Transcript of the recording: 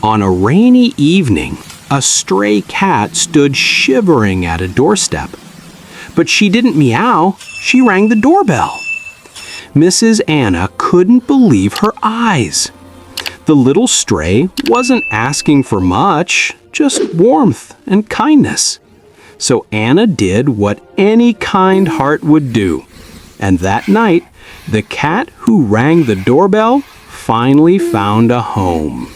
On a rainy evening, a stray cat stood shivering at a doorstep. But she didn't meow, she rang the doorbell. Mrs. Anna couldn't believe her eyes. The little stray wasn't asking for much, just warmth and kindness. So Anna did what any kind heart would do. And that night, the cat who rang the doorbell finally found a home.